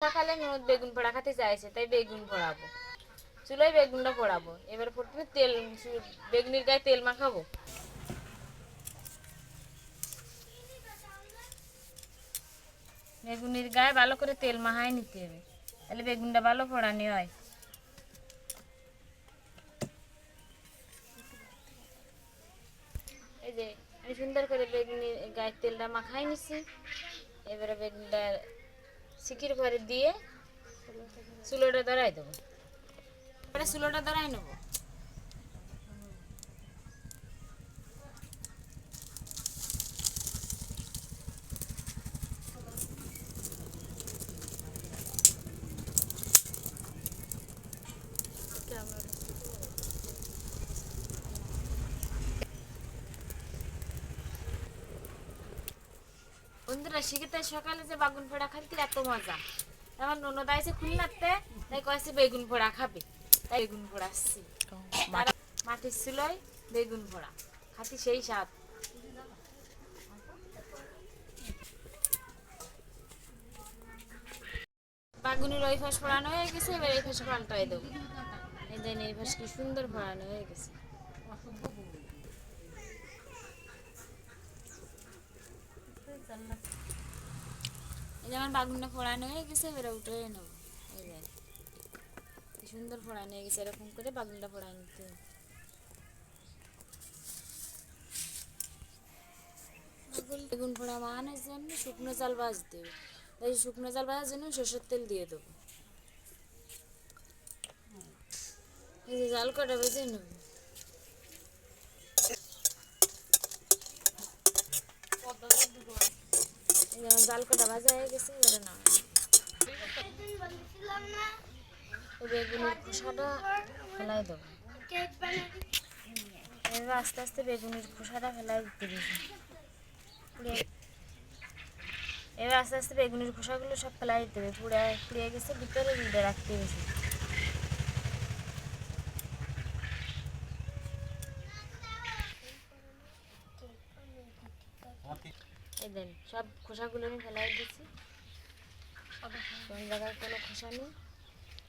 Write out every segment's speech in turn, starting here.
সকালে ননদ বেগুন পোড়া খেতে চাইছে, তাই বেগুন পোড়াবো। চুলোয় বেগুনটা পোড়াবো। এবার প্রথমে তেল, বেগুনির গায়ে তেল মাখাবো। বেগুনির গায়ে ভালো করে তেল মাখায় নিতে হবে, তাহলে বেগুনটা ভালো পোড়ানি হয়। এই যে আমি সুন্দর করে বেগুনির গায়ে তেলটা মাখাই নিছি। এবারে বেগুনটা সিকির ঘরে দিয়ে চুলোটা ধরাই দেবো। এবারে চুলোটা ধরাই নেবো। বন্ধুরা, শিখে সকালে যে বেগুন পোড়া খাইতে এত মজা। আমার ননদ আইছে খুলনাতে, তাই কয়েছে বেগুন পোড়া খাবে, তাই বেগুন পোড়াচ্ছি। মাটির চুলোয় বেগুন পোড়া খাতি সেই স্বাদ। বেগুনের ওই ফাঁস পোড়ানো হয়ে গেছে, এবার এই ফাঁস পাল্টাই দেবো। এই দেন, এই ফাঁস কি সুন্দর পোড়ানো হয়ে গেছে। এই যেমন বেগুনটা পোড়ানো হয়ে গেছে, এবারে উঠে নেবো। এই দেন কি সুন্দর পোড়ানো হয়ে গেছে। এরকম করে বেগুনটা পোড়া নিতে হবে। বেগুন পোড়া মাখানোর জন্য শুকনো চাল ভাজতে হবে, তাই শুকনো চাল ভাজার জন্য সরষের তেল দিয়ে দেবো। এই যে জাল কটা ভেজে নেব। এই যেমন জাল কটা ভাজা হয়ে গেছে, এবারে না বেগুনের খোসাটা ফেলাই দেবো। এবার আস্তে আস্তে বেগুনের খোসাটা ফেলাই দিতে দিয়েছি। এবার আস্তে আস্তে বেগুনের খোসাগুলো সব ফেলাই দিতে হবে। পুড়িয়ে গেছে, ভিতরে ভিড়ে রাখতে গেছে। এই দেন সব খোসাগুলো আমি ফেলাই দিচ্ছি। কোন জায়গায় কোনো খোসা নেই,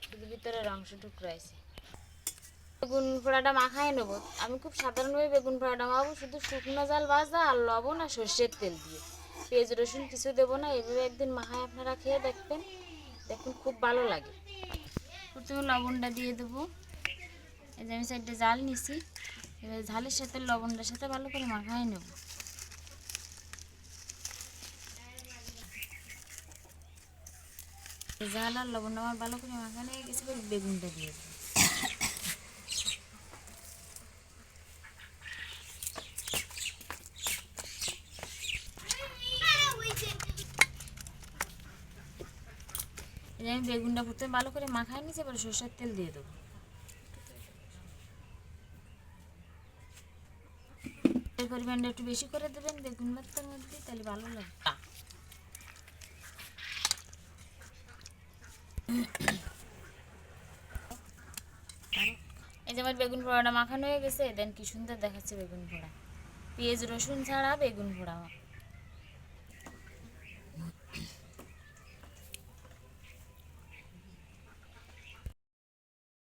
শুধু ভিতরের অংশ টুকরাইছে। বেগুন পোড়াটা মাখাই নেবো। আমি খুব সাধারণভাবে বেগুন পোড়াটা মাখাবো, শুধু শুকনো জাল ভাজা আর লবণ আর সর্ষের তেল দিয়ে, পেঁয়াজ রসুন কিছু দেবো না। এভাবে একদিন মাখায় আপনারা খেয়ে দেখবেন, দেখুন খুব ভালো লাগে। প্রথমে লবণটা দিয়ে দেবো। এই যে আমি সাইডে জাল নিছি, এবার ঝালের সাথে লবণটার সাথে ভালো করে মাখাই নেব। জাল আর লবণটা আমার ভালো করে মাখানো হয়ে গেছে, বেগুনটা দিয়ে দেবো। আমি বেগুনটা প্রথমে ভালো করে মাখাই নিয়েছি, এবার সরষের তেল দিয়ে দেবো। এর পরিমাণটা একটু বেশি করে দেবেন বেগুন ভর্তার মধ্যে, তাহলে ভালো লাগবে। এই যে আমার বেগুন পোড়াটা মাখানো হয়ে গেছে, দেন কি সুন্দর দেখাচ্ছে বেগুন পোড়া, পেঁয়াজ রসুন ছাড়া বেগুন পোড়া।